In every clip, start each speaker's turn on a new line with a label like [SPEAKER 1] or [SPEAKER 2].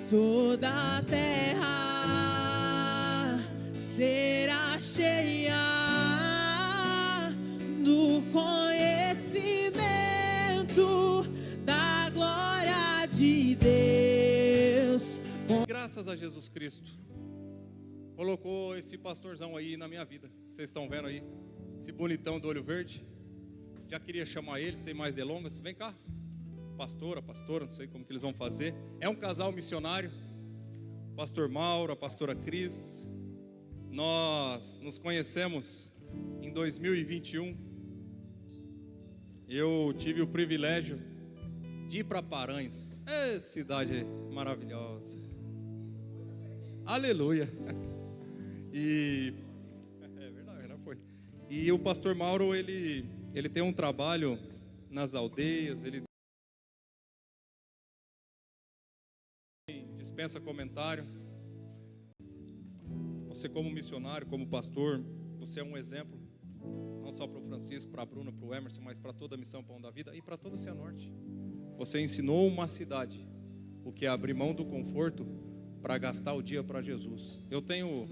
[SPEAKER 1] toda a terra será cheia do conhecimento da glória de Deus.
[SPEAKER 2] Graças a Jesus Cristo, colocou esse pastorzão aí na minha vida. Vocês estão vendo aí? Esse bonitão do olho verde. Já queria chamar ele, sem mais delongas. Vem cá, pastora, não sei como que eles vão fazer. É um casal missionário, pastor Mauro, a pastora Cris. Nós nos conhecemos em 2021. Eu tive o privilégio de ir para Paranhos. É cidade maravilhosa. Aleluia. E é verdade, não foi. E o pastor Mauro, ele tem um trabalho nas aldeias, ele dispensa comentário. Você como missionário, como pastor, você é um exemplo, não só para o Francisco, para a Bruna, para o Emerson, mas para toda a Missão Pão da Vida e para toda a Cianorte. Você ensinou uma cidade o que é abrir mão do conforto para gastar o dia para Jesus. Eu tenho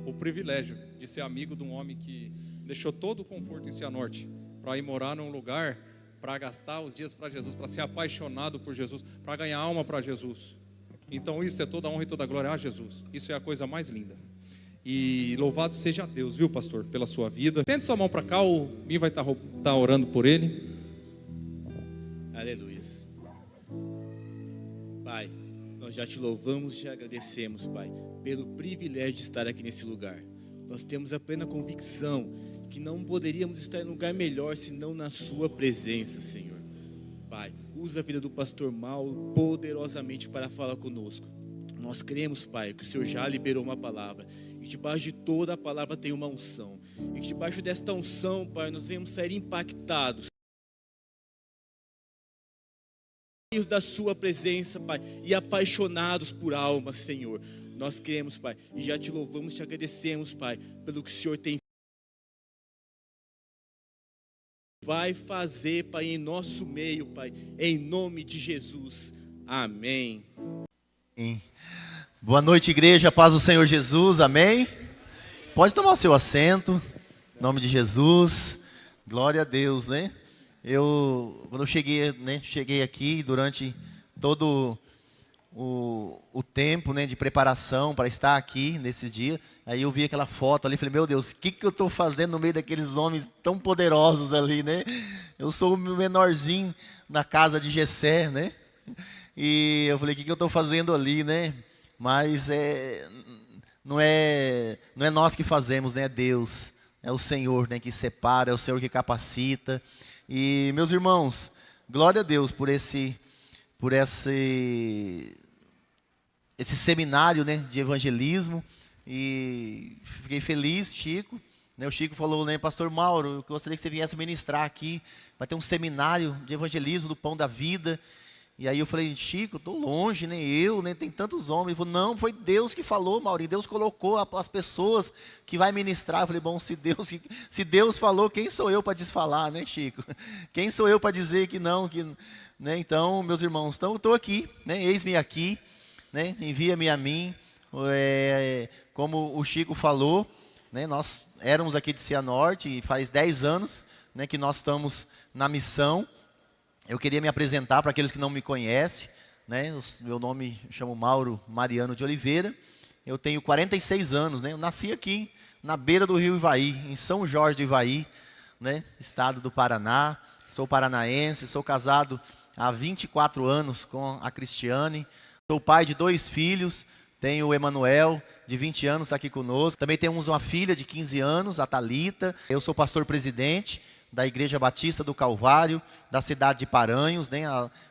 [SPEAKER 2] o privilégio de ser amigo de um homem que deixou todo o conforto em Cianorte para ir morar num lugar, para gastar os dias para Jesus, para ser apaixonado por Jesus, para ganhar alma para Jesus. Então isso é toda a honra e toda a glória a Jesus. Isso é a coisa mais linda. E louvado seja Deus, viu, pastor, pela sua vida. Tende sua mão para cá, o Mim vai estar orando por ele.
[SPEAKER 3] Aleluia. Pai, nós já te louvamos e te agradecemos, Pai, pelo privilégio de estar aqui nesse lugar. Nós temos a plena convicção que não poderíamos estar em lugar melhor senão na sua presença, Senhor. Pai, usa a vida do pastor Mauro poderosamente para falar conosco. Nós cremos, Pai, que o Senhor já liberou uma palavra, e debaixo de toda a palavra tem uma unção, e que debaixo desta unção, Pai, nós venhamos sair impactados da sua presença, Pai, e apaixonados por almas, Senhor. Nós queremos, Pai, e já te louvamos, te agradecemos, Pai, pelo que o Senhor tem vai fazer, Pai, em nosso meio, Pai, em nome de Jesus. Amém.
[SPEAKER 4] Boa noite, igreja, paz do Senhor Jesus, amém? Pode tomar o seu assento, em nome de Jesus, glória a Deus, né? Quando eu cheguei aqui, durante todo o tempo, né, de preparação para estar aqui nesses dias, aí eu vi aquela foto ali, falei, meu Deus, o que eu estou fazendo no meio daqueles homens tão poderosos ali, né? Eu sou o menorzinho na casa de Jessé, né? E eu falei, o que eu estou fazendo ali, né? Mas não é nós que fazemos, né? É Deus, é o Senhor, né, que separa, é o Senhor que capacita. E meus irmãos, glória a Deus por esse seminário, né, de evangelismo. E fiquei feliz, Chico, né? O Chico falou, né, pastor Mauro, eu gostaria que você viesse ministrar aqui, vai ter um seminário de evangelismo do Pão da Vida. E aí eu falei, Chico, estou longe, né? Tem tantos homens. Ele falou, não, foi Deus que falou, Maurinho. Deus colocou as pessoas que vai ministrar. Eu falei, bom, se Deus falou, quem sou eu para desfalar, né, Chico? Quem sou eu para dizer que não, né? Então, meus irmãos, estou aqui, né? Eis-me aqui, né? Envia-me a mim. Como o Chico falou, né? Nós éramos aqui de Cianorte e faz 10 anos, né, que nós estamos na missão. Eu queria me apresentar para aqueles que não me conhecem, né? Meu nome, chamo Mauro Mariano de Oliveira. Eu tenho 46 anos, né? Eu nasci aqui na beira do rio Ivaí, em São Jorge do Ivaí, né? Estado do Paraná. Sou paranaense, sou casado há 24 anos com a Cristiane. Sou pai de 2 filhos. Tenho o Emanuel, de 20 anos, está aqui conosco. Também temos uma filha de 15 anos, a Thalita. Eu sou pastor presidente da Igreja Batista do Calvário, da cidade de Paranhos, né?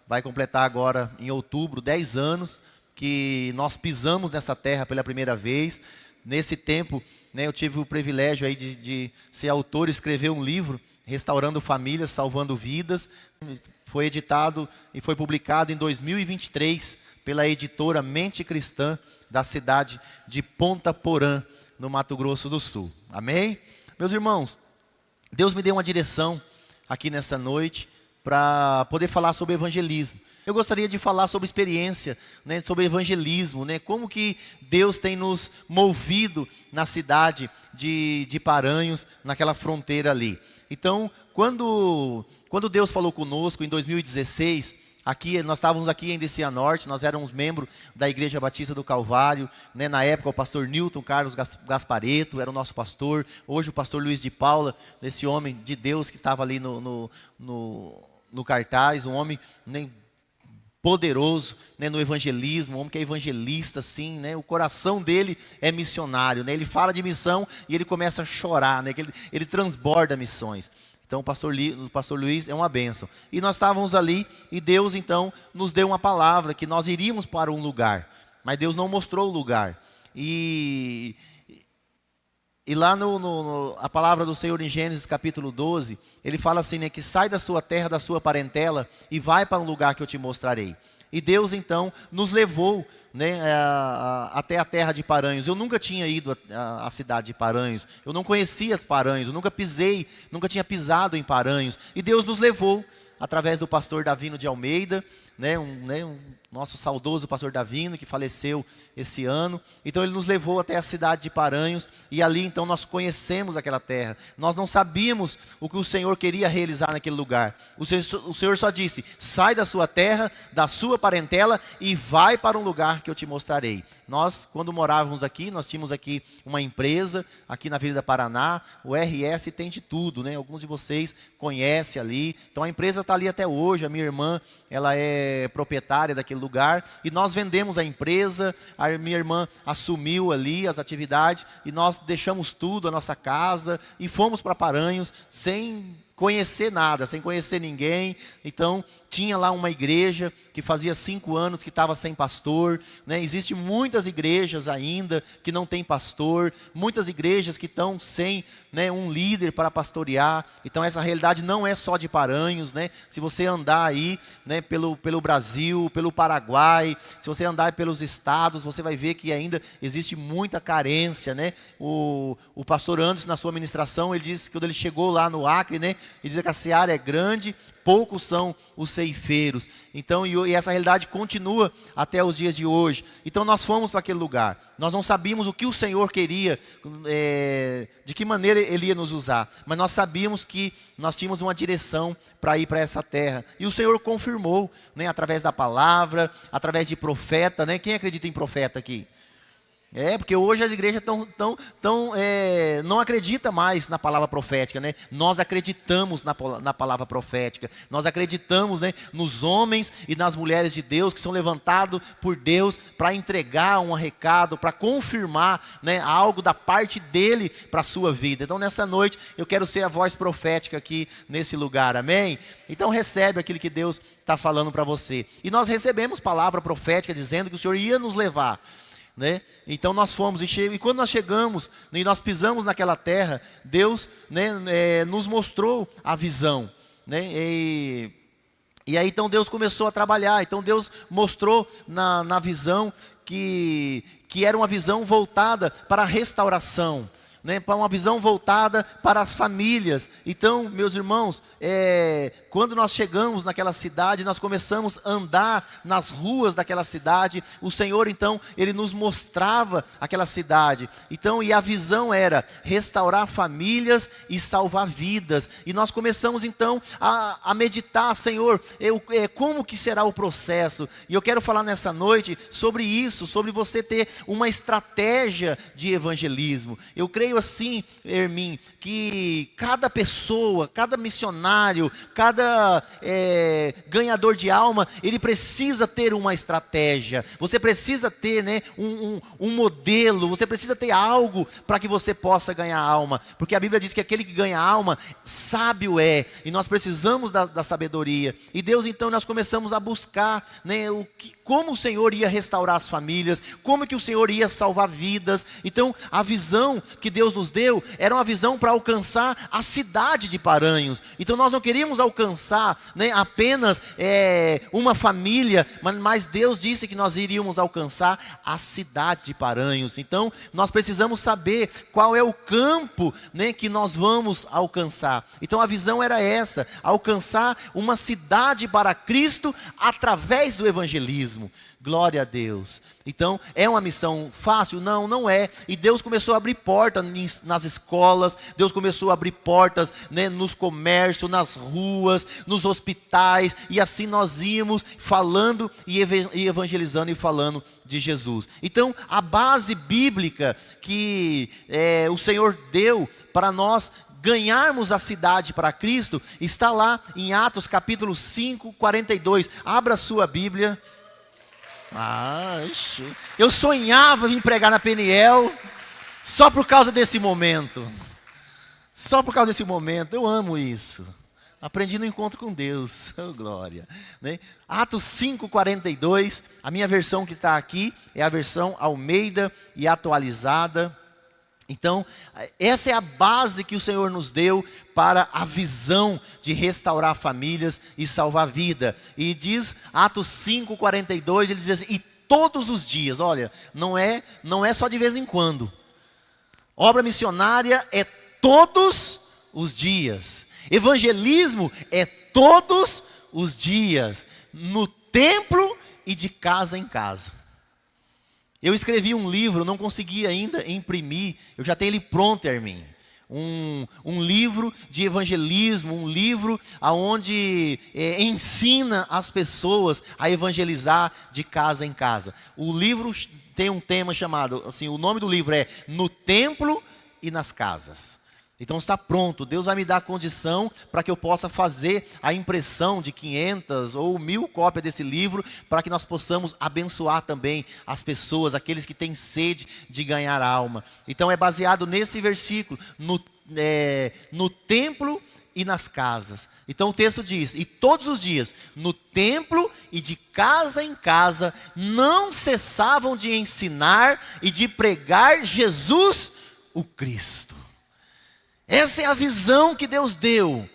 [SPEAKER 4] Vai completar agora em outubro 10 anos que nós pisamos nessa terra pela primeira vez. Nesse tempo, né, eu tive o privilégio aí de ser autor e escrever um livro, Restaurando Famílias, Salvando Vidas. Foi editado e foi publicado em 2023 pela editora Mente Cristã, da cidade de Ponta Porã, no Mato Grosso do Sul. Amém? Meus irmãos, Deus me deu uma direção aqui nessa noite, para poder falar sobre evangelismo. Eu gostaria de falar sobre experiência, né, sobre evangelismo, né, como que Deus tem nos movido na cidade de Paranhos, naquela fronteira ali. Então, quando Deus falou conosco em 2016, nós estávamos aqui em Cianorte, nós éramos membros da Igreja Batista do Calvário, né, na época o pastor Newton Carlos Gaspareto era o nosso pastor, hoje o pastor Luiz de Paula, esse homem de Deus que estava ali no cartaz, um homem, né, poderoso, né, no evangelismo, um homem que é evangelista, assim, né, o coração dele é missionário, né, ele fala de missão e ele começa a chorar, né, ele transborda missões. Então o pastor Luiz é uma bênção. E nós estávamos ali e Deus então nos deu uma palavra que nós iríamos para um lugar, mas Deus não mostrou o lugar. E lá a palavra do Senhor em Gênesis capítulo 12, ele fala assim, né, que sai da sua terra, da sua parentela e vai para um lugar que eu te mostrarei. E Deus então nos levou, né, até a terra de Paranhos. Eu nunca tinha ido à cidade de Paranhos, eu não conhecia Paranhos, eu nunca tinha pisado em Paranhos. E Deus nos levou através do pastor Davino de Almeida, né, nosso saudoso pastor Davino, que faleceu esse ano. Então ele nos levou até a cidade de Paranhos, e ali então nós conhecemos aquela terra. Nós não sabíamos o que o Senhor queria realizar naquele lugar. O Senhor só disse, sai da sua terra, da sua parentela, e vai para um lugar que eu te mostrarei. Nós, quando morávamos aqui, nós tínhamos aqui uma empresa, aqui na Avenida Paraná, o RS tem de tudo, né? Alguns de vocês conhecem ali. Então a empresa está ali até hoje, a minha irmã, ela é proprietária daquele lugar, e nós vendemos a empresa, a minha irmã assumiu ali as atividades, e nós deixamos tudo, a nossa casa, e fomos para Paranhos, sem conhecer nada, sem conhecer ninguém. Então tinha lá uma igreja que fazia 5 anos que estava sem pastor, né? Existem muitas igrejas ainda que não tem pastor, muitas igrejas que estão sem, né, um líder para pastorear. Então essa realidade não é só de Paranhos, né? Se você andar aí, né, pelo Brasil, pelo Paraguai, se você andar pelos estados, você vai ver que ainda existe muita carência, né? O pastor Anderson, na sua ministração, ele disse que quando ele chegou lá no Acre, né, ele dizia que a seara é grande, poucos são os ceifeiros. Então, e essa realidade continua até os dias de hoje. Então nós fomos para aquele lugar. Nós não sabíamos o que o Senhor queria, de que maneira Ele ia nos usar. Mas nós sabíamos que nós tínhamos uma direção para ir para essa terra. E o Senhor confirmou, né, através da palavra, através de profeta, né? Quem acredita em profeta aqui? Porque hoje as igrejas não acreditam mais na palavra profética, né? Nós acreditamos na palavra profética. Nós acreditamos, né, nos homens e nas mulheres de Deus que são levantados por Deus para entregar um recado, para confirmar, né, algo da parte dele para a sua vida. Então nessa noite eu quero ser a voz profética aqui nesse lugar, amém? Então recebe aquilo que Deus está falando para você. E nós recebemos palavra profética dizendo que o Senhor ia nos levar, né? Então nós fomos, e quando nós chegamos, né, e nós pisamos naquela terra, Deus, né, nos mostrou a visão, né? E aí então Deus começou a trabalhar. Então Deus mostrou na visão que era uma visão voltada para a restauração, né, para uma visão voltada para as famílias. Então, meus irmãos, quando nós chegamos naquela cidade, nós começamos a andar nas ruas daquela cidade. O Senhor, então, Ele nos mostrava aquela cidade. Então, e a visão era restaurar famílias e salvar vidas. E nós começamos, então, a meditar, Senhor, como que será o processo? E eu quero falar nessa noite sobre isso, sobre você ter uma estratégia de evangelismo. Eu creio assim, Hermin, que cada pessoa, cada missionário, cada ganhador de alma, ele precisa ter uma estratégia. Você precisa ter, né, um modelo, você precisa ter algo para que você possa ganhar alma, porque a Bíblia diz que aquele que ganha alma, sábio é, e nós precisamos da sabedoria. E Deus, então, nós começamos a buscar, né, como o Senhor ia restaurar as famílias, como que o Senhor ia salvar vidas. Então a visão que Deus Deus nos deu era uma visão para alcançar a cidade de Paranhos. Então nós não queríamos alcançar, né, apenas uma família, mas Deus disse que nós iríamos alcançar a cidade de Paranhos. Então nós precisamos saber qual é o campo, né, que nós vamos alcançar. Então a visão era essa: alcançar uma cidade para Cristo através do evangelismo. Glória a Deus. Então, é uma missão fácil? Não, não é. E Deus começou a abrir portas nas escolas, Deus começou a abrir portas, né, nos comércios, nas ruas, nos hospitais, e assim nós íamos falando e evangelizando e falando de Jesus. Então, a base bíblica que o Senhor deu para nós ganharmos a cidade para Cristo, está lá em Atos capítulo 5, 42. Abra a sua Bíblia. Eu sonhava em pregar na Peniel só por causa desse momento. Só por causa desse momento. Eu amo isso. Aprendi no encontro com Deus. Oh, glória. Né? Atos 5, 42. A minha versão que está aqui é a versão Almeida e atualizada. Então, essa é a base que o Senhor nos deu para a visão de restaurar famílias e salvar vida. E diz, Atos 5, 42, ele diz assim: e todos os dias, olha, não é só de vez em quando. Obra missionária é todos os dias. Evangelismo é todos os dias, no templo e de casa em casa. Eu escrevi um livro, não consegui ainda imprimir, eu já tenho ele pronto, Hermin. Um livro de evangelismo, um livro onde ensina as pessoas a evangelizar de casa em casa. O livro tem um tema chamado, assim, o nome do livro é No Templo e nas Casas. Então está pronto, Deus vai me dar condição para que eu possa fazer a impressão de 500 ou 1000 cópias desse livro, para que nós possamos abençoar também as pessoas, aqueles que têm sede de ganhar alma. Então é baseado nesse versículo, no templo e nas casas. Então o texto diz: e todos os dias, no templo e de casa em casa, não cessavam de ensinar e de pregar Jesus o Cristo. Essa é a visão que Deus deu,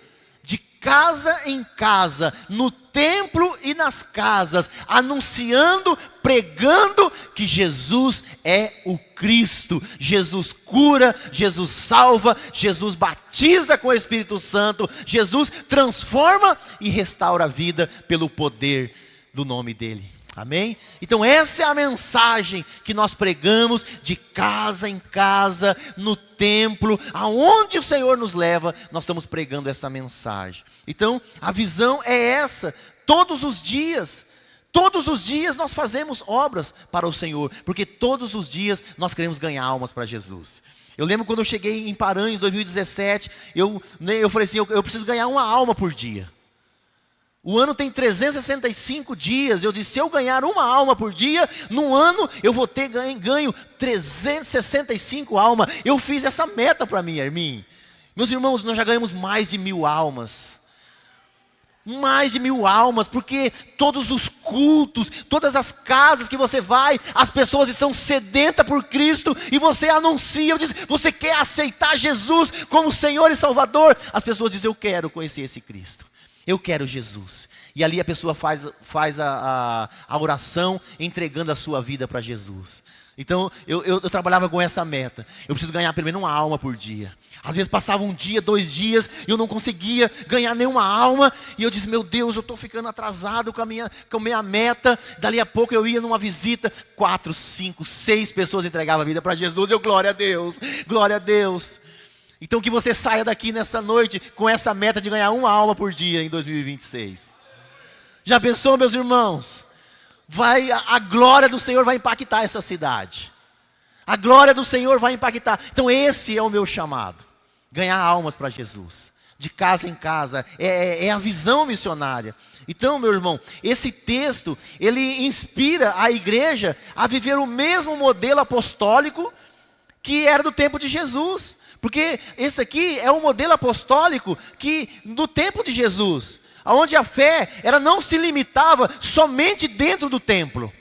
[SPEAKER 4] de casa em casa, no templo e nas casas, anunciando, pregando que Jesus é o Cristo. Jesus cura, Jesus salva, Jesus batiza com o Espírito Santo, Jesus transforma e restaura a vida pelo poder do nome dEle. Amém? Então essa é a mensagem que nós pregamos de casa em casa, no templo, aonde o Senhor nos leva, nós estamos pregando essa mensagem. Então a visão é essa, todos os dias nós fazemos obras para o Senhor, porque todos os dias nós queremos ganhar almas para Jesus. Eu lembro quando eu cheguei em Paranhos em 2017, eu falei assim, eu preciso ganhar uma alma por dia. O ano tem 365 dias, eu disse, se eu ganhar uma alma por dia, num ano eu vou ter ganho 365 almas. Eu fiz essa meta para mim, Hermin. Meus irmãos, nós já ganhamos mais de 1000 almas. Mais de 1000 almas, porque todos os cultos, todas as casas que você vai, as pessoas estão sedentas por Cristo, e você anuncia, diz, você quer aceitar Jesus como Senhor e Salvador? As pessoas dizem, eu quero conhecer esse Cristo. Eu quero Jesus. E ali a pessoa faz a oração, entregando a sua vida para Jesus. Então eu trabalhava com essa meta. Eu preciso ganhar pelo menos uma alma por dia. Às vezes passava um dia, 2 dias, e eu não conseguia ganhar nenhuma alma. E eu disse, meu Deus, eu estou ficando atrasado com a minha meta. Dali a pouco eu ia numa visita, 4, 5, 6 pessoas entregavam a vida para Jesus. Eu, glória a Deus, glória a Deus. Então que você saia daqui nessa noite com essa meta de ganhar uma alma por dia em 2026. Já pensou, meus irmãos? A glória do Senhor vai impactar essa cidade. A glória do Senhor vai impactar. Então esse é o meu chamado. Ganhar almas para Jesus. De casa em casa. É a visão missionária. Então, meu irmão, esse texto, ele inspira a igreja a viver o mesmo modelo apostólico que era do tempo de Jesus. Porque esse aqui é um modelo apostólico que do tempo de Jesus, onde a fé ela não se limitava somente dentro do templo.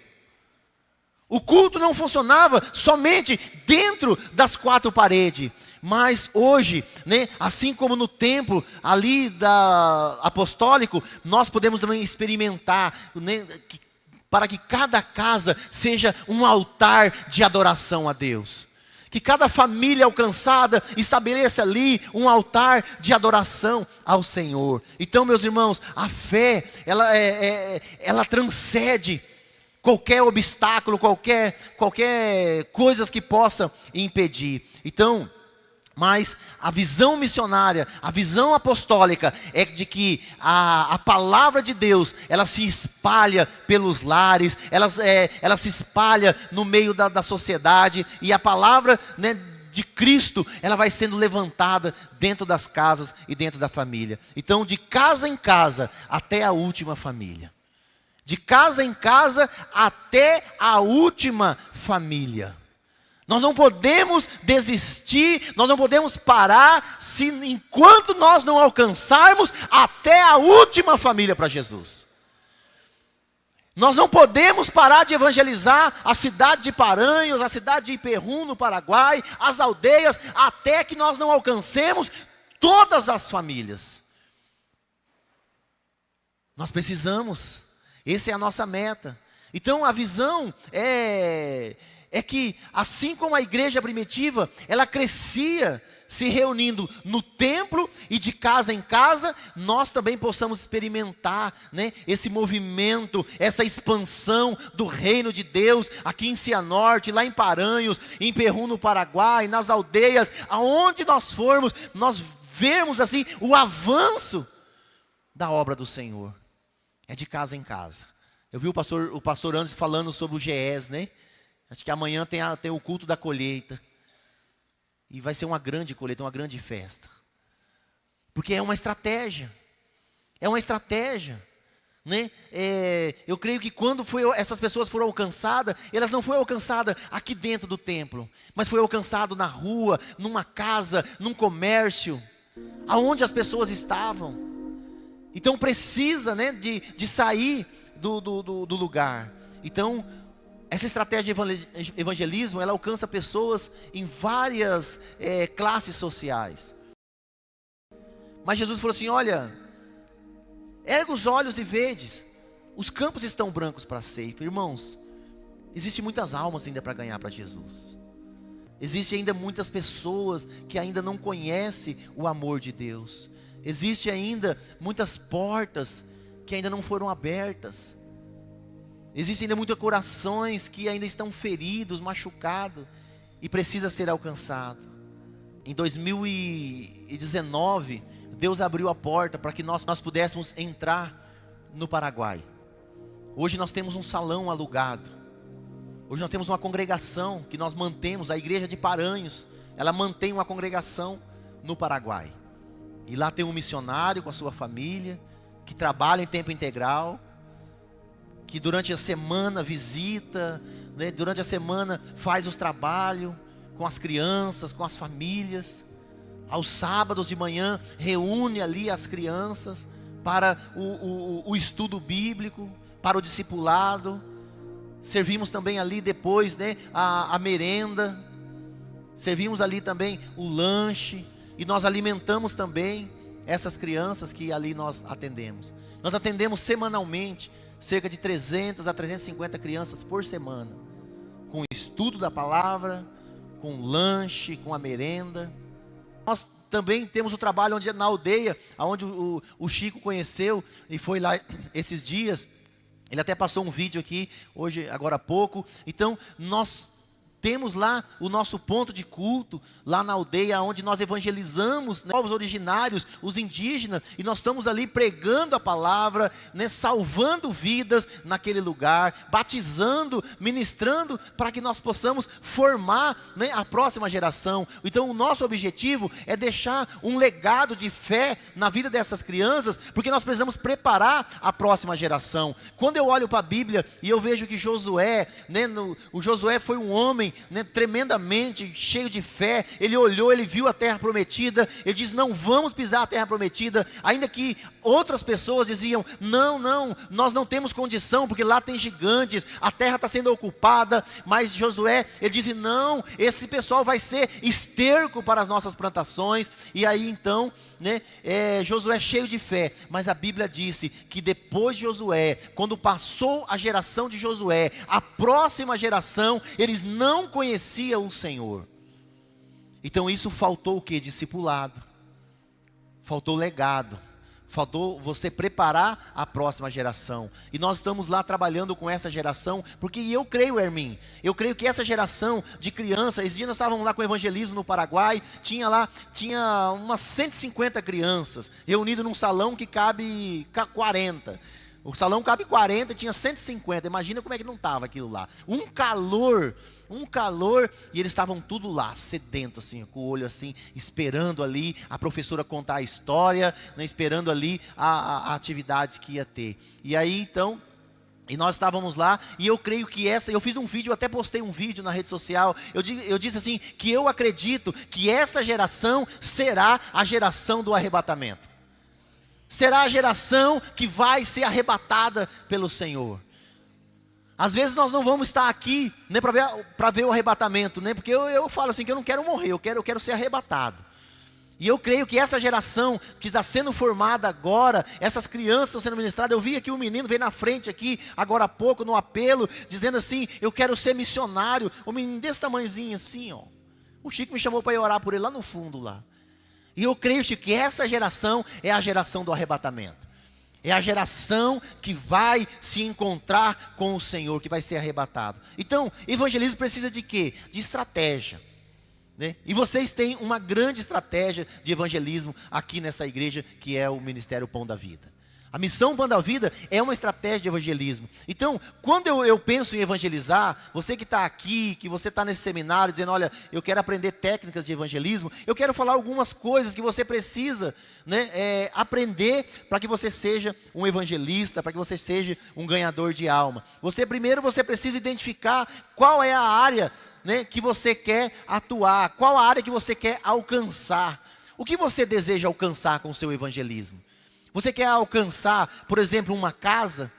[SPEAKER 4] O culto não funcionava somente dentro das quatro paredes. Mas hoje, né, assim como no templo ali apostólico, nós podemos também experimentar, né, para que cada casa seja um altar de adoração a Deus. Que cada família alcançada estabeleça ali um altar de adoração ao Senhor. Então, meus irmãos, a fé, ela transcende qualquer obstáculo, qualquer coisas que possa impedir. Então, mas a visão missionária, a visão apostólica é de que a palavra de Deus, ela se espalha pelos lares, ela se espalha no meio da sociedade, e a palavra, né, de Cristo, ela vai sendo levantada dentro das casas e dentro da família. Então, de casa em casa até a última família. De casa em casa até a última família. Nós não podemos desistir, nós não podemos parar, enquanto nós não alcançarmos até a última família para Jesus. Nós não podemos parar de evangelizar a cidade de Paranhos, a cidade de Iperrum, no Paraguai, as aldeias, até que nós não alcancemos todas as famílias. Nós precisamos, essa é a nossa meta. Então a visão é que, assim como a igreja primitiva, ela crescia se reunindo no templo e de casa em casa, nós também possamos experimentar, né, esse movimento, essa expansão do reino de Deus, aqui em Cianorte, lá em Paranhos, em Iperrum, no Paraguai, nas aldeias, aonde nós formos, nós vermos assim o avanço da obra do Senhor. É de casa em casa. Eu vi o pastor Anderson falando sobre o GES, né? Acho que amanhã tem o culto da colheita. E vai ser uma grande colheita, uma grande festa. Porque é uma estratégia. É uma estratégia. Né? Eu creio que quando essas pessoas foram alcançadas, elas não foram alcançadas aqui dentro do templo. Mas foi alcançado na rua, numa casa, num comércio. Aonde as pessoas estavam. Então precisa, né, de sair do lugar. Então, essa estratégia de evangelismo, ela alcança pessoas em várias classes sociais. Mas Jesus falou assim, olha, erga os olhos e vedes, os campos estão brancos para a ceifa. Irmãos, existem muitas almas ainda para ganhar para Jesus. Existem ainda muitas pessoas que ainda não conhecem o amor de Deus. Existem ainda muitas portas que ainda não foram abertas. Existem ainda muitos corações que ainda estão feridos, machucados e precisa ser alcançado. Em 2019, Deus abriu a porta para que nós pudéssemos entrar no Paraguai. Hoje nós temos um salão alugado. Hoje nós temos uma congregação que nós mantemos, a igreja de Paranhos, ela mantém uma congregação no Paraguai. E lá tem um missionário com a sua família, que trabalha em tempo integral, que durante a semana visita, né, durante a semana faz os trabalhos com as crianças, com as famílias. Aos sábados de manhã reúne ali as crianças para o estudo bíblico, para o discipulado. Servimos também ali depois, né, a merenda. Servimos ali também o lanche. E nós alimentamos também essas crianças que ali nós atendemos. Nós atendemos semanalmente cerca de 300 a 350 crianças por semana, com o estudo da palavra, com o lanche, com a merenda. Nós também temos o trabalho na aldeia, onde o Chico conheceu e foi lá esses dias. Ele até passou um vídeo aqui, hoje, agora há pouco. Então, nós temos lá o nosso ponto de culto, lá na aldeia, onde nós evangelizamos, né, povos originários, os indígenas, e nós estamos ali pregando a palavra, né, salvando vidas naquele lugar, batizando, ministrando, para que nós possamos formar, né, a próxima geração. Então o nosso objetivo é deixar um legado de fé na vida dessas crianças, porque nós precisamos preparar a próxima geração. Quando eu olho para a Bíblia e eu vejo que Josué, né, o Josué foi um homem homem, né, tremendamente cheio de fé. Ele olhou, ele viu a terra prometida. Ele diz: não vamos pisar a terra prometida. Ainda que outras pessoas diziam: não, nós não temos condição, porque lá tem gigantes, a terra está sendo ocupada. Mas Josué, ele disse: não, esse pessoal vai ser esterco para as nossas plantações. E aí então, né, Josué cheio de fé. Mas a Bíblia disse que depois de Josué, quando passou a geração de Josué, a próxima geração, eles não conheciam o Senhor. Então isso faltou o que? Discipulado, faltou legado, faltou você preparar a próxima geração. E nós estamos lá trabalhando com essa geração, porque eu creio, Hermin, eu creio que essa geração de crianças, esses dias nós estávamos lá com o evangelismo no Paraguai, tinha umas 150 crianças, reunidas num salão que cabe 40. O salão cabe 40, tinha 150, imagina como é que não estava aquilo lá. Um calor, e eles estavam tudo lá, sedento assim, com o olho assim, esperando ali a professora contar a história, né, esperando ali a atividades que ia ter. E aí então, e nós estávamos lá, e eu creio que eu fiz um vídeo, eu até postei um vídeo na rede social, eu disse assim, que eu acredito que essa geração será a geração do arrebatamento. Será a geração que vai ser arrebatada pelo Senhor. Às vezes nós não vamos estar aqui, né, para ver o arrebatamento, né, porque eu falo assim que eu não quero morrer, eu quero ser arrebatado. E eu creio que essa geração que está sendo formada agora, essas crianças estão sendo ministradas. Eu vi aqui um menino veio na frente aqui, agora há pouco, no apelo, dizendo assim: eu quero ser missionário. Um menino desse tamanhozinho assim, ó. O Chico me chamou para ir orar por ele lá no fundo lá. E eu creio, Chico, que essa geração é a geração do arrebatamento. É a geração que vai se encontrar com o Senhor, que vai ser arrebatado. Então, evangelismo precisa de quê? De estratégia, né? E vocês têm uma grande estratégia de evangelismo aqui nessa igreja, que é o Ministério Pão da Vida. A missão Pão da Vida é uma estratégia de evangelismo. Então, quando eu penso em evangelizar, você que está aqui, que você está nesse seminário, dizendo: olha, eu quero aprender técnicas de evangelismo, eu quero falar algumas coisas que você precisa, né, aprender para que você seja um evangelista, para que você seja um ganhador de alma. Primeiro você precisa identificar qual é a área, né, que você quer atuar, qual a área que você quer alcançar. O que você deseja alcançar com o seu evangelismo? Você quer alcançar, por exemplo, uma casa?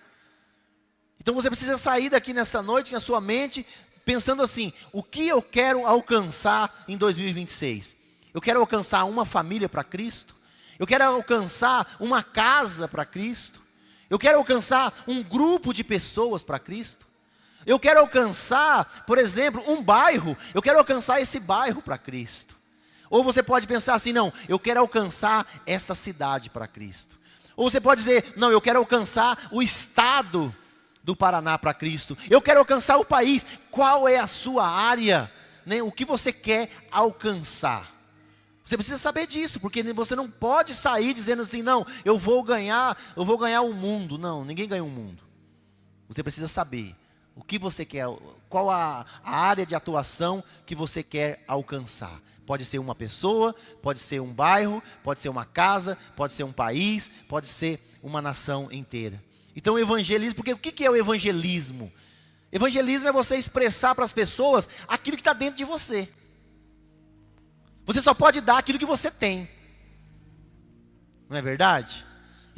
[SPEAKER 4] Então você precisa sair daqui nessa noite, na sua mente, pensando assim: o que eu quero alcançar em 2026? Eu quero alcançar uma família para Cristo? Eu quero alcançar uma casa para Cristo? Eu quero alcançar um grupo de pessoas para Cristo? Eu quero alcançar, por exemplo, um bairro? Eu quero alcançar esse bairro para Cristo? Ou você pode pensar assim: não, eu quero alcançar essa cidade para Cristo. Ou você pode dizer: não, eu quero alcançar o estado do Paraná para Cristo. Eu quero alcançar o país. Qual é a sua área, né? O que você quer alcançar? Você precisa saber disso, porque você não pode sair dizendo assim: não, eu vou ganhar o mundo. Não, ninguém ganha o mundo. Você precisa saber o que você quer, qual a área de atuação que você quer alcançar. Pode ser uma pessoa, pode ser um bairro, pode ser uma casa, pode ser um país, pode ser uma nação inteira. Então o evangelismo, porque o que é o evangelismo? Evangelismo é você expressar para as pessoas aquilo que está dentro de você. Você só pode dar aquilo que você tem. Não é verdade?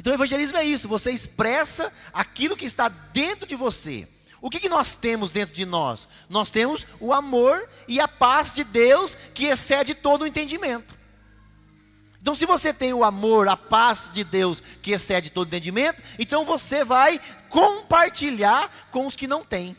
[SPEAKER 4] Então o evangelismo é isso, você expressa aquilo que está dentro de você. O que nós temos dentro de nós? Nós temos o amor e a paz de Deus que excede todo o entendimento. Então se você tem o amor, a paz de Deus que excede todo o entendimento, então você vai compartilhar com os que não têm.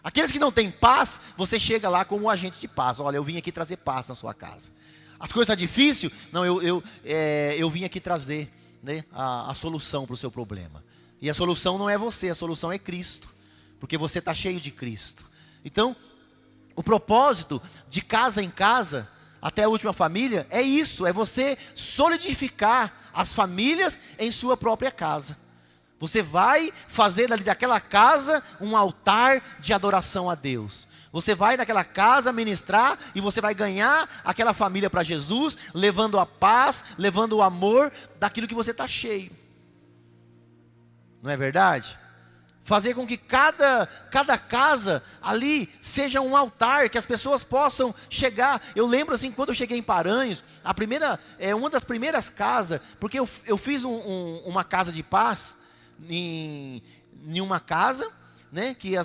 [SPEAKER 4] Aqueles que não têm paz, você chega lá como um agente de paz. Olha, eu vim aqui trazer paz na sua casa. As coisas estão difíceis? Não, eu vim aqui trazer, né, a solução para o seu problema. E a solução não é você, a solução é Cristo. Porque você está cheio de Cristo. Então, o propósito de casa em casa, até a última família, é isso. É você solidificar as famílias em sua própria casa. Você vai fazer daquela casa um altar de adoração a Deus. Você vai naquela casa ministrar e você vai ganhar aquela família para Jesus, levando a paz, levando o amor daquilo que você está cheio. Não é verdade? Fazer com que cada casa ali seja um altar, que as pessoas possam chegar. Eu lembro assim, quando eu cheguei em Paranhos, uma das primeiras casas, porque eu fiz uma casa de paz em uma casa, né, que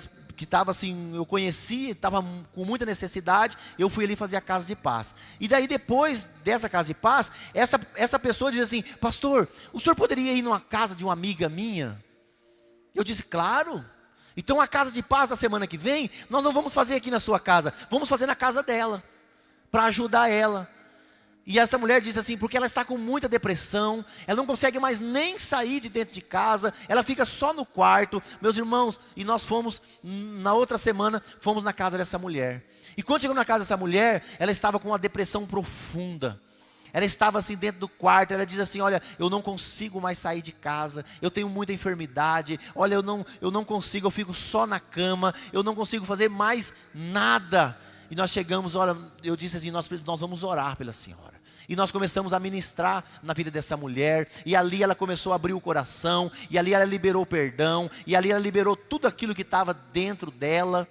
[SPEAKER 4] estava assim, eu conheci, estava com muita necessidade, eu fui ali fazer a casa de paz. E daí depois dessa casa de paz, essa pessoa diz assim: pastor, o senhor poderia ir numa casa de uma amiga minha? Eu disse: claro. Então a casa de paz da semana que vem, nós não vamos fazer aqui na sua casa, vamos fazer na casa dela, para ajudar ela. E essa mulher disse assim, porque ela está com muita depressão, ela não consegue mais nem sair de dentro de casa, ela fica só no quarto. Meus irmãos, e nós fomos, na outra semana, fomos na casa dessa mulher. E quando chegamos na casa dessa mulher, ela estava com uma depressão profunda. Ela estava assim dentro do quarto, ela diz assim: olha, eu não consigo mais sair de casa, eu tenho muita enfermidade, olha, eu não consigo, eu fico só na cama, eu não consigo fazer mais nada. E nós chegamos, olha, eu disse assim, nós vamos orar pela senhora. E nós começamos a ministrar na vida dessa mulher, e ali ela começou a abrir o coração, e ali ela liberou perdão, e ali ela liberou tudo aquilo que estava dentro dela,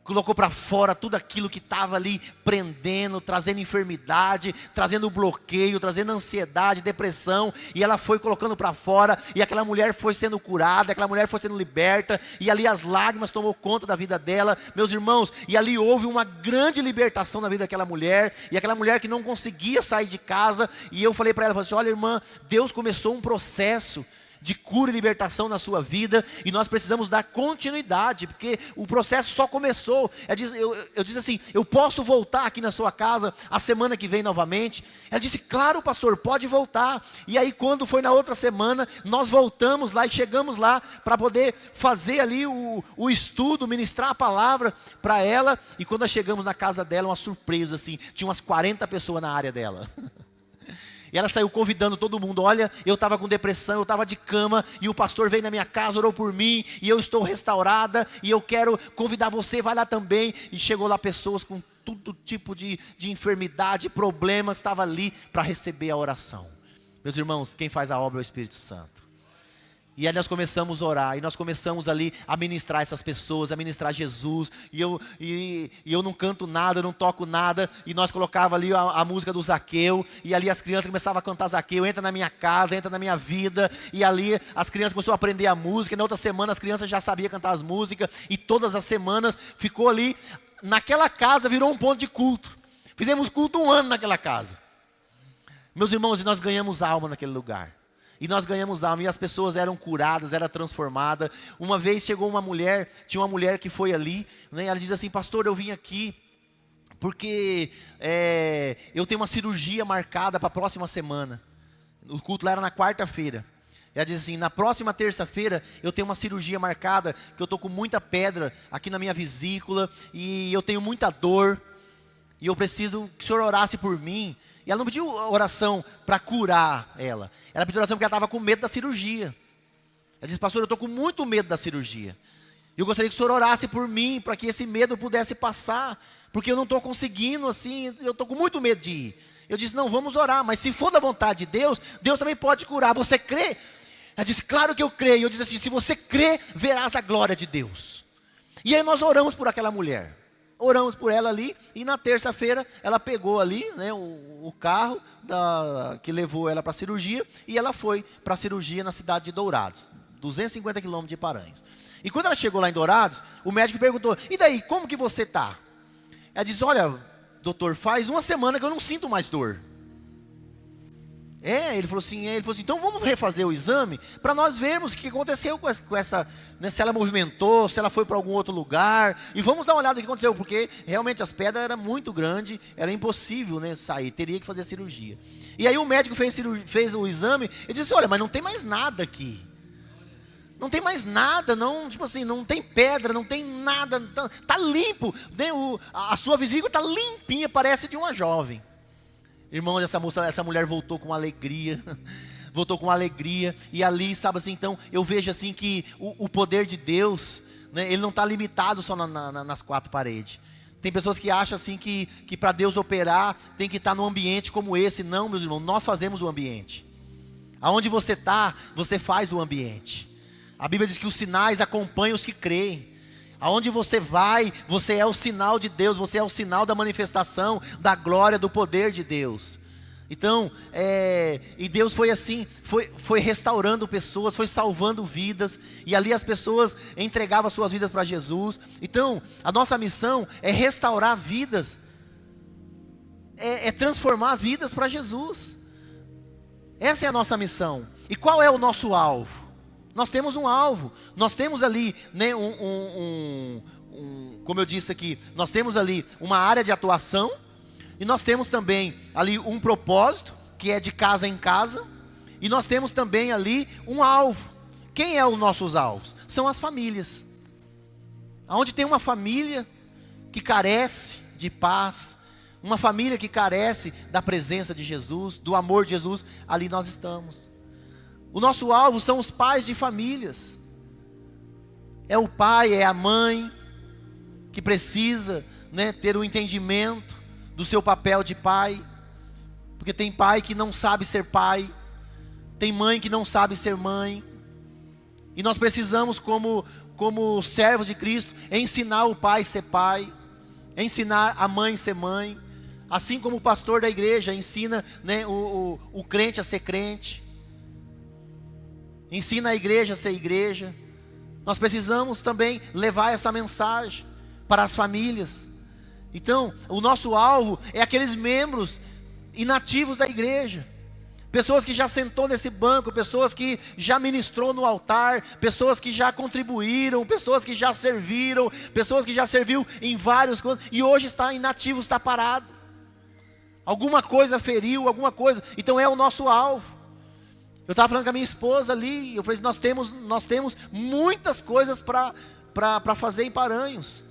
[SPEAKER 4] colocou para fora tudo aquilo que estava ali prendendo, trazendo enfermidade, trazendo bloqueio, trazendo ansiedade, depressão, e ela foi colocando para fora, e aquela mulher foi sendo curada, aquela mulher foi sendo liberta, e ali as lágrimas tomou conta da vida dela, meus irmãos, e ali houve uma grande libertação na vida daquela mulher, e aquela mulher que não conseguia sair de casa, e eu falei para ela, falei assim: olha, irmã, Deus começou um processo de cura e libertação na sua vida, e nós precisamos dar continuidade, porque o processo só começou. Eu disse assim: eu posso voltar aqui na sua casa a semana que vem novamente? Ela disse: claro, pastor, pode voltar. E aí quando foi na outra semana, nós voltamos lá e chegamos lá para poder fazer ali o estudo, ministrar a palavra para ela. E quando nós chegamos na casa dela, uma surpresa assim, tinha umas 40 pessoas na área dela. E ela saiu convidando todo mundo: olha, eu estava com depressão, eu estava de cama, e o pastor veio na minha casa, orou por mim, e eu estou restaurada, e eu quero convidar você, vai lá também. E chegou lá pessoas com todo tipo de enfermidade, problemas, estava ali para receber a oração. Meus irmãos, quem faz a obra é o Espírito Santo. E aí nós começamos a orar, e nós começamos ali a ministrar essas pessoas, a ministrar Jesus, e eu não canto nada, eu não toco nada, e nós colocava ali a música do Zaqueu, e ali as crianças começavam a cantar Zaqueu: entra na minha casa, entra na minha vida, e ali as crianças começaram a aprender a música, e na outra semana as crianças já sabiam cantar as músicas, e todas as semanas ficou ali, naquela casa virou um ponto de culto. Fizemos culto 1 ano naquela casa. Meus irmãos, e nós ganhamos alma naquele lugar. E nós ganhamos alma, e as pessoas eram curadas, eram transformadas. Uma vez chegou uma mulher, tinha uma mulher que foi ali, né, ela diz assim: pastor, eu vim aqui porque eu tenho uma cirurgia marcada para a próxima semana. O culto lá era na quarta-feira. Ela diz assim: na próxima terça-feira eu tenho uma cirurgia marcada, que eu estou com muita pedra aqui na minha vesícula, e eu tenho muita dor, e eu preciso que o senhor orasse por mim. E ela não pediu oração para curar ela pediu oração porque ela estava com medo da cirurgia. Ela disse: pastor, eu estou com muito medo da cirurgia, eu gostaria que o senhor orasse por mim, para que esse medo pudesse passar, porque eu não estou conseguindo assim, eu estou com muito medo de ir. Eu disse: não, vamos orar, mas se for da vontade de Deus, Deus também pode curar, você crê? Ela disse: claro que eu creio. Eu disse assim: se você crê, verás a glória de Deus. E aí nós oramos por aquela mulher. Oramos por ela ali, e na terça-feira ela pegou ali, né, o carro que levou ela para a cirurgia, e ela foi para a cirurgia na cidade de Dourados, 250 quilômetros de Paranhos. E quando ela chegou lá em Dourados, o médico perguntou: e daí, como que você está? Ela disse: olha, doutor, faz 1 semana que eu não sinto mais dor. Ele falou assim, então vamos refazer o exame, para nós vermos o que aconteceu com essa, né, se ela movimentou, se ela foi para algum outro lugar, e vamos dar uma olhada no que aconteceu, porque realmente as pedras eram muito grandes, era impossível, né, sair, teria que fazer a cirurgia. E aí o médico fez o exame, e disse: olha, mas não tem mais nada aqui. Não tem mais nada, não, tipo assim, não tem pedra, não tem nada, tá limpo, né, a sua vesícula está limpinha, parece de uma jovem. Irmãos, essa mulher voltou com alegria, e ali, sabe assim, então, eu vejo assim que o poder de Deus, né, ele não está limitado só nas 4 paredes. Tem pessoas que acham assim que para Deus operar, tem que estar num ambiente como esse. Não, meus irmãos, nós fazemos o ambiente. Aonde você está, você faz o ambiente. A Bíblia diz que os sinais acompanham os que creem. Aonde você vai, você é o sinal de Deus, você é o sinal da manifestação, da glória, do poder de Deus. Então, e Deus foi assim, foi restaurando pessoas, foi salvando vidas, e ali as pessoas entregavam as suas vidas para Jesus. Então, a nossa missão é restaurar vidas, é transformar vidas para Jesus. Essa é a nossa missão. E qual é o nosso alvo? Nós temos um alvo, nós temos ali, né, como eu disse aqui, nós temos ali uma área de atuação, e nós temos também ali um propósito, que é de casa em casa, e nós temos também ali um alvo. Quem é os nossos alvos? São as famílias. Onde tem uma família que carece de paz, uma família que carece da presença de Jesus, do amor de Jesus, ali nós estamos. O nosso alvo são os pais de famílias. É o pai, é a mãe, que precisa, né, ter um entendimento do seu papel de pai. Porque tem pai que não sabe ser pai, tem mãe que não sabe ser mãe. E nós precisamos, como servos de Cristo, ensinar o pai a ser pai, ensinar a mãe a ser mãe. Assim como o pastor da igreja ensina, né, o crente a ser crente, ensina a igreja a ser igreja. Nós precisamos também levar essa mensagem para as famílias. Então, o nosso alvo é aqueles membros inativos da igreja, pessoas que já sentou nesse banco, pessoas que já ministrou no altar, pessoas que já contribuíram, pessoas que já serviram, pessoas que já serviu em vários coisas e hoje está inativo, está parado. Alguma coisa feriu, alguma coisa. Então é o nosso alvo. Eu estava falando com a minha esposa ali, eu falei assim, nós temos muitas coisas para fazer em Paranhos.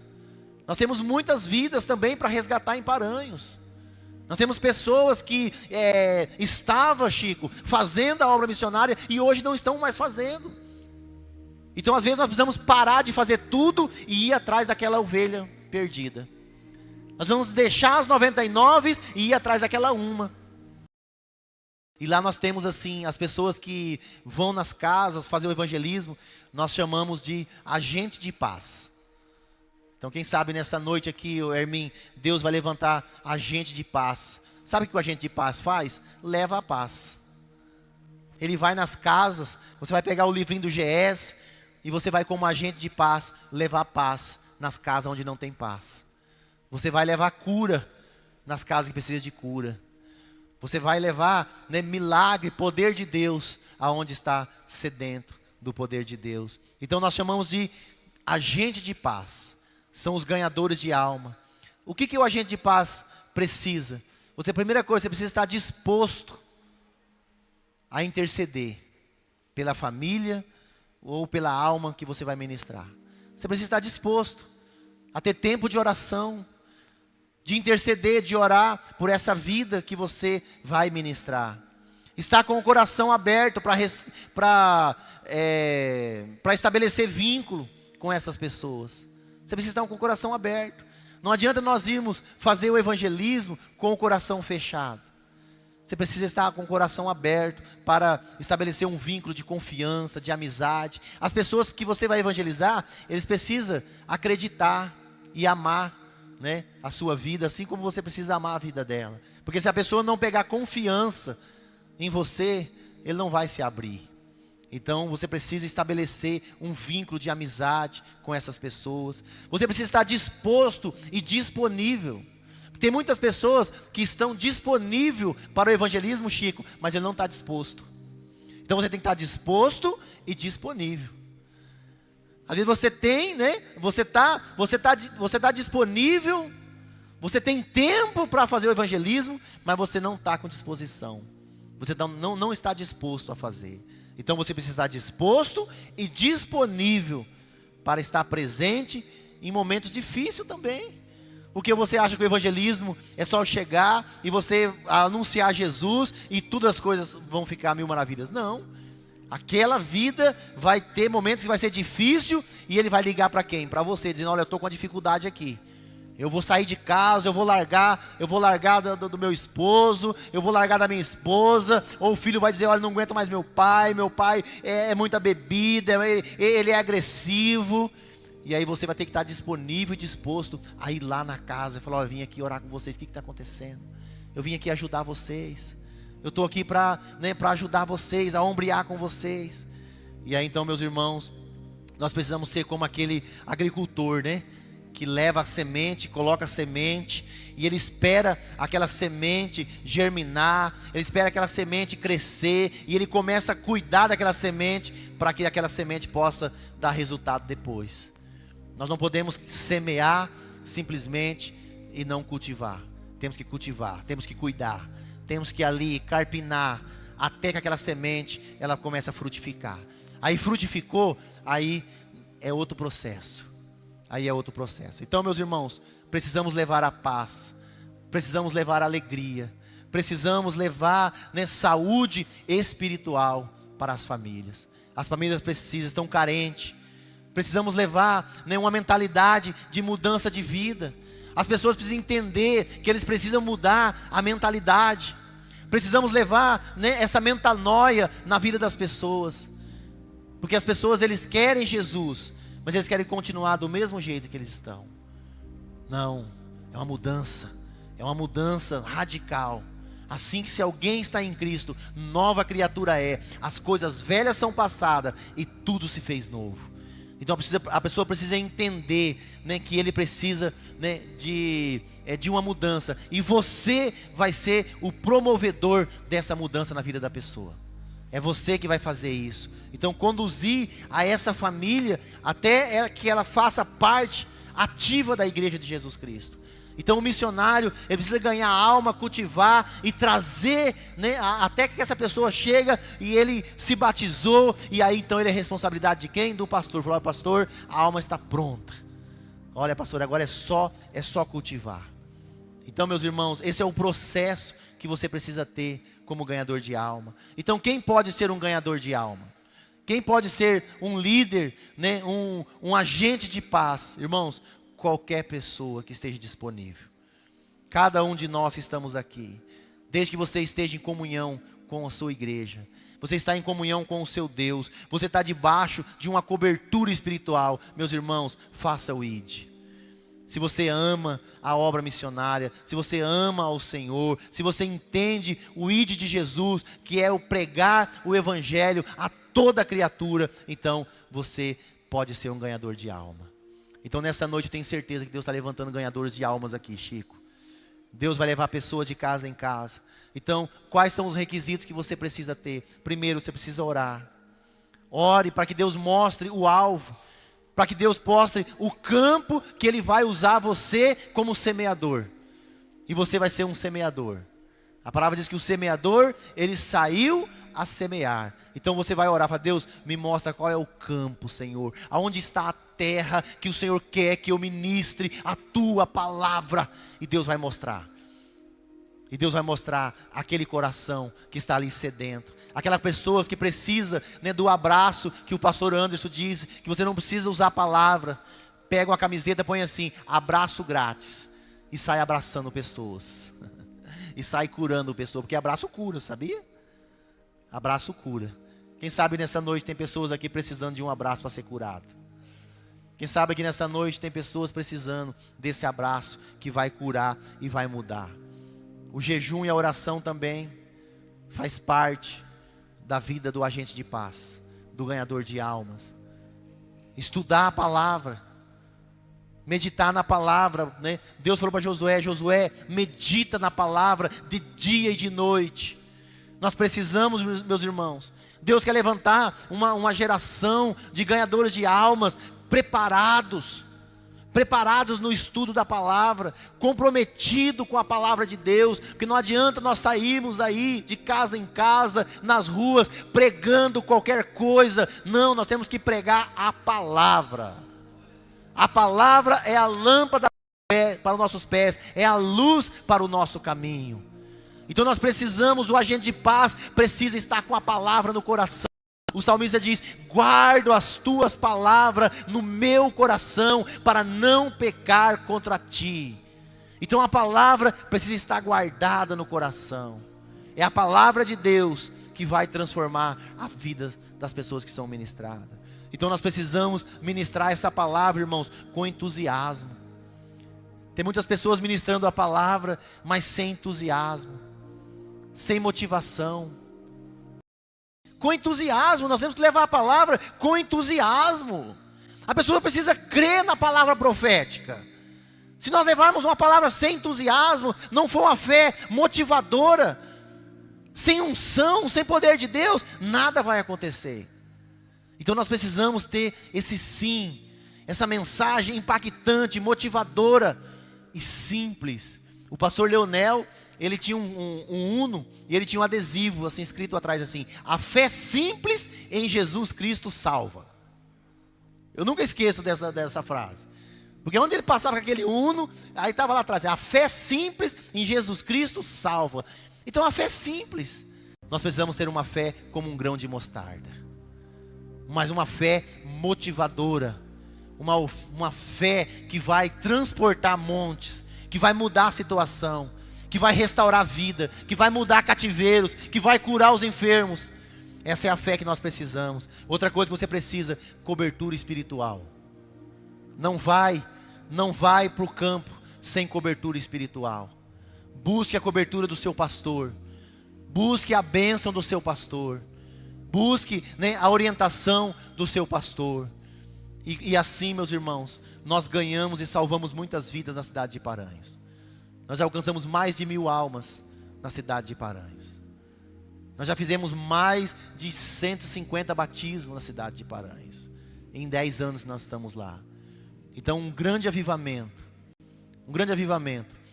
[SPEAKER 4] Nós temos muitas vidas também para resgatar em Paranhos. Nós temos pessoas que estavam, Chico, fazendo a obra missionária e hoje não estão mais fazendo. Então às vezes nós precisamos parar de fazer tudo e ir atrás daquela ovelha perdida. Nós vamos deixar as 99 e ir atrás daquela uma. E lá nós temos assim, as pessoas que vão nas casas fazer o evangelismo, nós chamamos de agente de paz. Então quem sabe nessa noite aqui, Hermin, Deus vai levantar agente de paz. Sabe o que o agente de paz faz? Leva a paz. Ele vai nas casas, você vai pegar o livrinho do GS, e você vai como agente de paz, levar paz nas casas onde não tem paz. Você vai levar cura nas casas que precisam de cura. Você vai levar, né, milagre, poder de Deus, aonde está sedento do poder de Deus. Então nós chamamos de agente de paz. São os ganhadores de alma. O que o agente de paz precisa? Primeira coisa, você precisa estar disposto a interceder pela família ou pela alma que você vai ministrar. Você precisa estar disposto a ter tempo de oração, de interceder, de orar por essa vida que você vai ministrar. Estar com o coração aberto para estabelecer vínculo com essas pessoas. Você precisa estar com o coração aberto. Não adianta nós irmos fazer o evangelismo com o coração fechado. Você precisa estar com o coração aberto para estabelecer um vínculo de confiança, de amizade. As pessoas que você vai evangelizar, eles precisam acreditar e amar, né, a sua vida, assim como você precisa amar a vida dela. Porque se a pessoa não pegar confiança em você, ele não vai se abrir. Então você precisa estabelecer um vínculo de amizade com essas pessoas. Você precisa estar disposto e disponível. Tem muitas pessoas que estão disponíveis para o evangelismo, Chico, mas ele não está disposto. Então você tem que estar disposto e disponível. Às vezes você tem, né? Você tá disponível, você tem tempo para fazer o evangelismo, mas você não está com disposição. Você não está disposto a fazer. Então você precisa estar disposto e disponível para estar presente em momentos difíceis também. Porque você acha que o evangelismo é só chegar e você anunciar Jesus e todas as coisas vão ficar mil maravilhas. Não. Aquela vida vai ter momentos que vai ser difícil e ele vai ligar para quem? Para você, dizendo, olha, eu estou com uma dificuldade aqui. Eu vou sair de casa, eu vou largar do meu esposo, eu vou largar da minha esposa, ou o filho vai dizer, olha, não aguento mais meu pai é muita bebida, ele é agressivo. E aí você vai ter que estar disponível e disposto a ir lá na casa e falar, olha, eu vim aqui orar com vocês, o que está acontecendo? Eu vim aqui ajudar vocês, eu estou aqui para ajudar vocês, a ombrear com vocês. E aí então, meus irmãos, nós precisamos ser como aquele agricultor, né? Que leva a semente, coloca a semente, e ele espera aquela semente germinar, ele espera aquela semente crescer, e ele começa a cuidar daquela semente, para que aquela semente possa dar resultado depois. Nós não podemos semear simplesmente e não cultivar. Temos que cultivar, temos que cuidar, temos que ali carpinar, até que aquela semente, ela comece a frutificar. Aí frutificou, aí é outro processo. Aí é outro processo. Então, meus irmãos, precisamos levar a paz, precisamos levar a alegria, precisamos levar, né, saúde espiritual para as famílias. As famílias precisam, estão carentes. Precisamos levar, né, uma mentalidade de mudança de vida. As pessoas precisam entender que eles precisam mudar a mentalidade. Precisamos levar, né, essa metanoia na vida das pessoas. Porque as pessoas, eles querem Jesus, mas eles querem continuar do mesmo jeito que eles estão. Não, é uma mudança radical. Assim que se alguém está em Cristo, nova criatura é. As coisas velhas são passadas e tudo se fez novo. Então a pessoa precisa entender, né, que ele precisa, né, de uma mudança. E você vai ser o promovedor dessa mudança na vida da pessoa. É você que vai fazer isso. Então conduzir a essa família até que ela faça parte ativa da igreja de Jesus Cristo. Então o missionário, ele precisa ganhar alma, cultivar e trazer, né, até que essa pessoa chega e ele se batizou. E aí então ele é responsabilidade de quem? Do pastor. Falou, pastor, a alma está pronta. Olha, pastor, agora é só cultivar. Então, meus irmãos, esse é o processo que você precisa ter como ganhador de alma. Então, quem pode ser um ganhador de alma? Quem pode ser um líder, né, um agente de paz? Irmãos, qualquer pessoa que esteja disponível. Cada um de nós que estamos aqui, desde que você esteja em comunhão com a sua igreja, você está em comunhão com o seu Deus, você está debaixo de uma cobertura espiritual, meus irmãos, faça o ID. Se você ama a obra missionária, se você ama ao Senhor, se você entende o ID de Jesus, que é o pregar o evangelho a toda criatura, então você pode ser um ganhador de alma. Então nessa noite eu tenho certeza que Deus está levantando ganhadores de almas aqui, Chico. Deus vai levar pessoas de casa em casa. Então, quais são os requisitos que você precisa ter? Primeiro, você precisa orar. Ore para que Deus mostre o alvo, para que Deus mostre o campo que Ele vai usar você como semeador. E você vai ser um semeador. A palavra diz que o semeador, ele saiu a semear. Então você vai orar para Deus, me mostra qual é o campo, Senhor. Aonde está a terra que o Senhor quer que eu ministre a tua palavra. E Deus vai mostrar. E Deus vai mostrar aquele coração que está ali sedento. Aquela pessoa que precisa, né, do abraço que o pastor Anderson diz, que você não precisa usar a palavra. Pega uma camiseta, põe assim, abraço grátis. E sai abraçando pessoas. E sai curando pessoas, porque abraço cura, sabia? Abraço cura. Quem sabe nessa noite tem pessoas aqui precisando de um abraço para ser curado. Quem sabe que nessa noite tem pessoas precisando desse abraço que vai curar e vai mudar. O jejum e a oração também faz parte da vida do agente de paz, do ganhador de almas. Estudar a palavra, meditar na palavra, né? Deus falou para Josué, medita na palavra de dia e de noite. Nós precisamos, meus irmãos, Deus quer levantar uma geração de ganhadores de almas preparados no estudo da palavra, comprometido com a palavra de Deus, porque não adianta nós sairmos aí de casa em casa, nas ruas, pregando qualquer coisa. Não, nós temos que pregar a palavra. A palavra é a lâmpada para os nossos pés, é a luz para o nosso caminho. Então nós precisamos, o agente de paz precisa estar com a palavra no coração, O salmista diz: guardo as tuas palavras no meu coração para não pecar contra ti. Então a palavra precisa estar guardada no coração. É a palavra de Deus que vai transformar a vida das pessoas que são ministradas. Então nós precisamos ministrar essa palavra, irmãos, com entusiasmo. Tem muitas pessoas ministrando a palavra, mas sem entusiasmo, sem motivação. Com entusiasmo, nós temos que levar a palavra com entusiasmo. A pessoa precisa crer na palavra profética. Se nós levarmos uma palavra sem entusiasmo, não for uma fé motivadora, sem unção, sem poder de Deus, nada vai acontecer. Então nós precisamos ter esse sim, essa mensagem impactante, motivadora e simples. O pastor Leonel, ele tinha um uno e ele tinha um adesivo assim escrito atrás assim: a fé simples em Jesus Cristo salva. Eu nunca esqueço dessa frase. Porque onde ele passava com aquele uno, aí estava lá atrás: a fé simples em Jesus Cristo salva. Então a fé é simples. Nós precisamos ter uma fé como um grão de mostarda, mas uma fé motivadora, uma fé que vai transportar montes, que vai mudar a situação, que vai restaurar a vida, que vai mudar cativeiros, que vai curar os enfermos. Essa é a fé que nós precisamos. Outra coisa que você precisa: cobertura espiritual. Não vai para o campo sem cobertura espiritual. Busque a cobertura do seu pastor, busque a bênção do seu pastor, busque, a orientação do seu pastor. E assim, meus irmãos, nós ganhamos e salvamos muitas vidas na cidade de Paranhos. Nós já alcançamos mais de 1000 almas na cidade de Paranhos. Nós já fizemos mais de 150 batismos na cidade de Paranhos. Em 10 anos que nós estamos lá. Então um grande avivamento.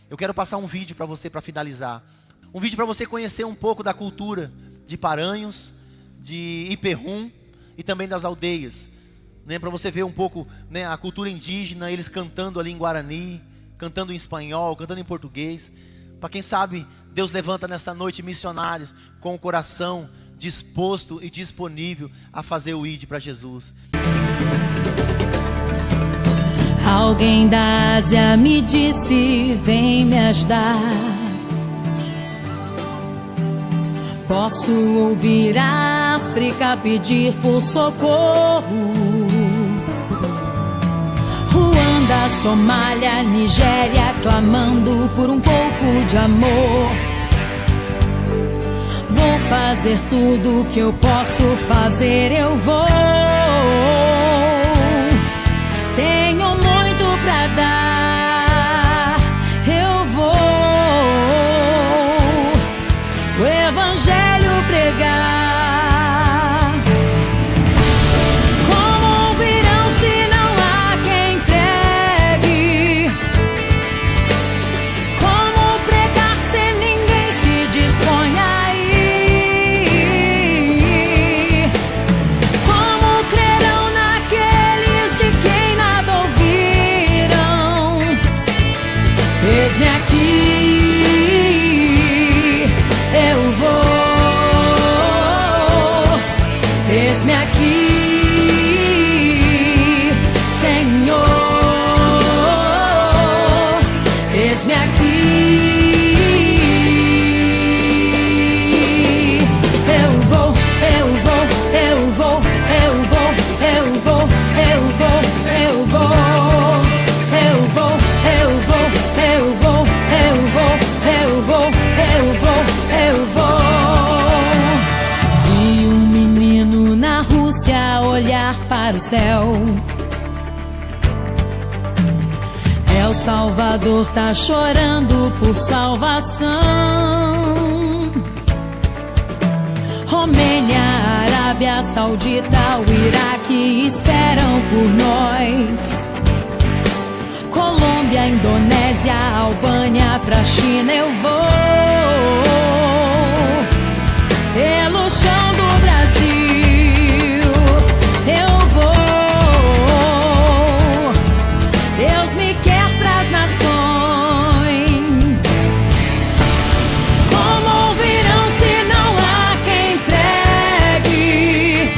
[SPEAKER 4] Eu quero passar um vídeo para você, para finalizar. Um vídeo para você conhecer um pouco da cultura de Paranhos, de Iperum e também das aldeias. Para você ver um pouco, a cultura indígena, eles cantando ali em Guarani, cantando em espanhol, cantando em português. Para quem sabe, Deus levanta nessa noite missionários com o coração disposto e disponível a fazer o ID para Jesus.
[SPEAKER 5] Alguém da Ásia me disse: vem me ajudar. Posso ouvir a África pedir por socorro. Ruanda, Somália, Nigéria clamando por um pouco de amor. Vou fazer tudo que eu posso fazer, eu vou. Tenho muito pra dar, eu vou o evangelho pregar. Como ouvirão se não há quem pregue? Como pregar se ninguém se dispõe a ir? Como crerão naqueles de quem nada ouviram? Eis-me aqui, eu vou. Eis-me aqui, Senhor. Eis-me aqui. Eu vou, eu vou, eu vou, eu vou, eu vou, eu vou, eu vou. Eu vou, eu vou, eu vou, eu vou, eu vou, eu vou, eu vou. Vi um menino na Rússia olhar para o céu. El Salvador tá chorando por salvação. Romênia, Arábia Saudita, o Iraque esperam por nós. Colômbia, Indonésia, Albânia, pra China eu vou. Pelo chão do Brasil eu vou. Deus me quer pras nações. Como ouvirão se não há quem pregue?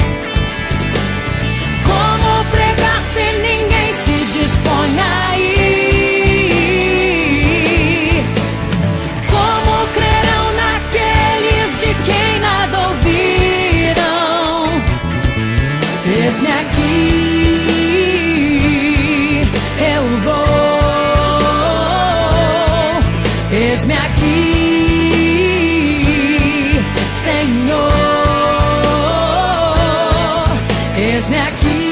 [SPEAKER 5] Eis-me aqui, Senhor. Eis-me aqui.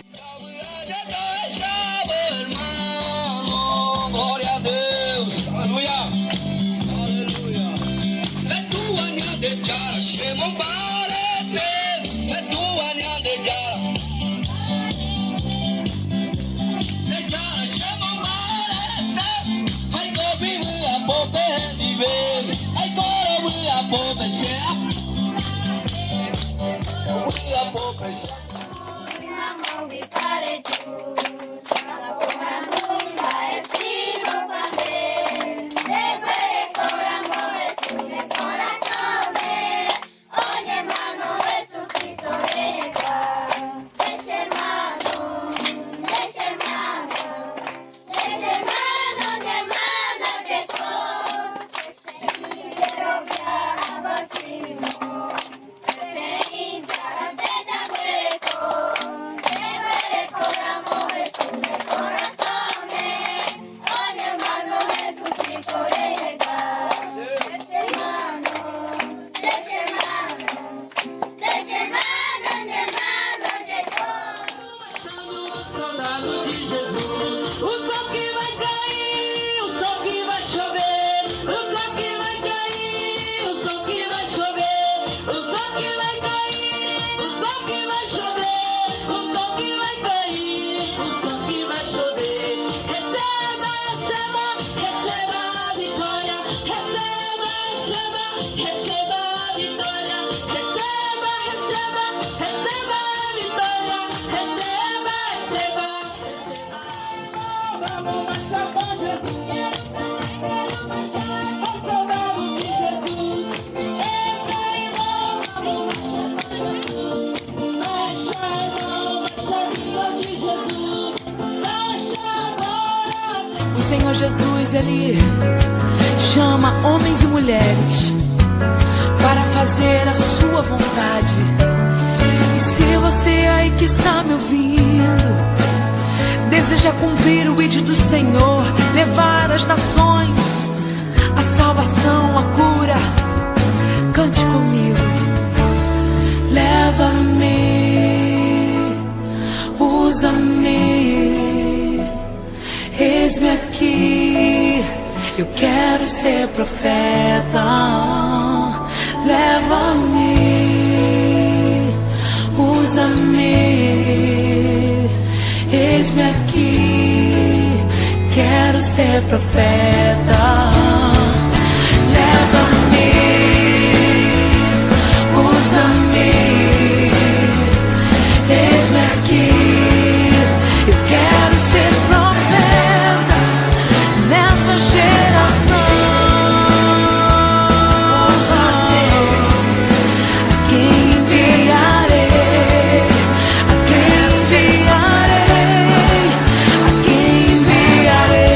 [SPEAKER 6] Glória a Deus, aleluia, aleluia. É tua minha dechara, chama o barete. É tua minha dechara, dechara, chama o barete. Ai, gobi a pope de bebe, ai, coro a pope chea, a pope chea.
[SPEAKER 5] O Senhor Jesus, Ele chama homens e mulheres para fazer a sua vontade. E se você aí que está me ouvindo deseja cumprir o ídolo do Senhor, levar as nações a salvação, a cura, cante comigo. Leva-me, usa-me, eis-me aqui, eu quero ser profeta. Leva-me, usa-me, eis-me aqui, quero ser profeta. Leva-me, usa-me, eis-me aqui, eu quero ser profeta nessa geração. A quem enviarei? A quem enviarei? A quem enviarei?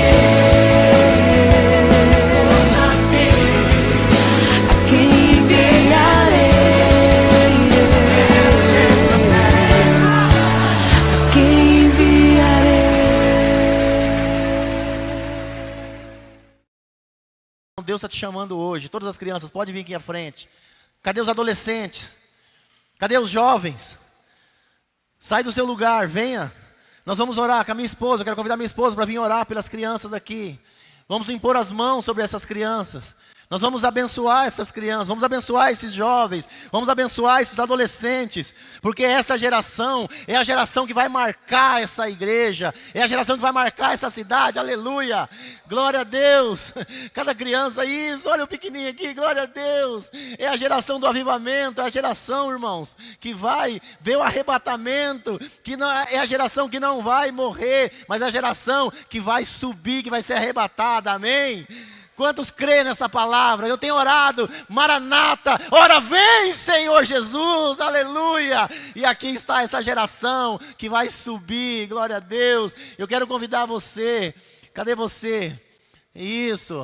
[SPEAKER 5] A quem enviarei? A quem enviarei?
[SPEAKER 4] Deus está te chamando hoje. Todas as crianças podem vir aqui à frente. Cadê os adolescentes? Cadê os jovens? Sai do seu lugar, venha. Nós vamos orar com a minha esposa. Eu quero convidar minha esposa para vir orar pelas crianças aqui. Vamos impor as mãos sobre essas crianças. Nós vamos abençoar essas crianças, vamos abençoar esses jovens, vamos abençoar esses adolescentes, porque essa geração é a geração que vai marcar essa igreja, é a geração que vai marcar essa cidade, aleluia, glória a Deus. Cada criança, isso, olha o pequenininho aqui, glória a Deus, é a geração do avivamento, é a geração, irmãos, que vai ver o arrebatamento, que não, é a geração que não vai morrer, mas é a geração que vai subir, que vai ser arrebatada, amém? Quantos creem nessa palavra? Eu tenho orado, Maranata, ora vem Senhor Jesus, aleluia. E aqui está essa geração que vai subir, glória a Deus. Eu quero convidar você, cadê você? Isso,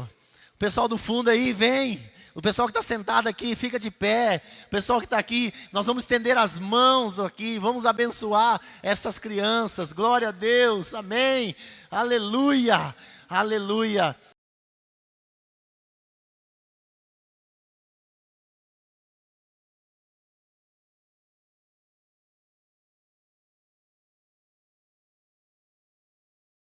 [SPEAKER 4] o pessoal do fundo aí, vem. O pessoal que está sentado aqui, fica de pé. O pessoal que está aqui, nós vamos estender as mãos aqui, vamos abençoar essas crianças, glória a Deus, amém, aleluia, aleluia.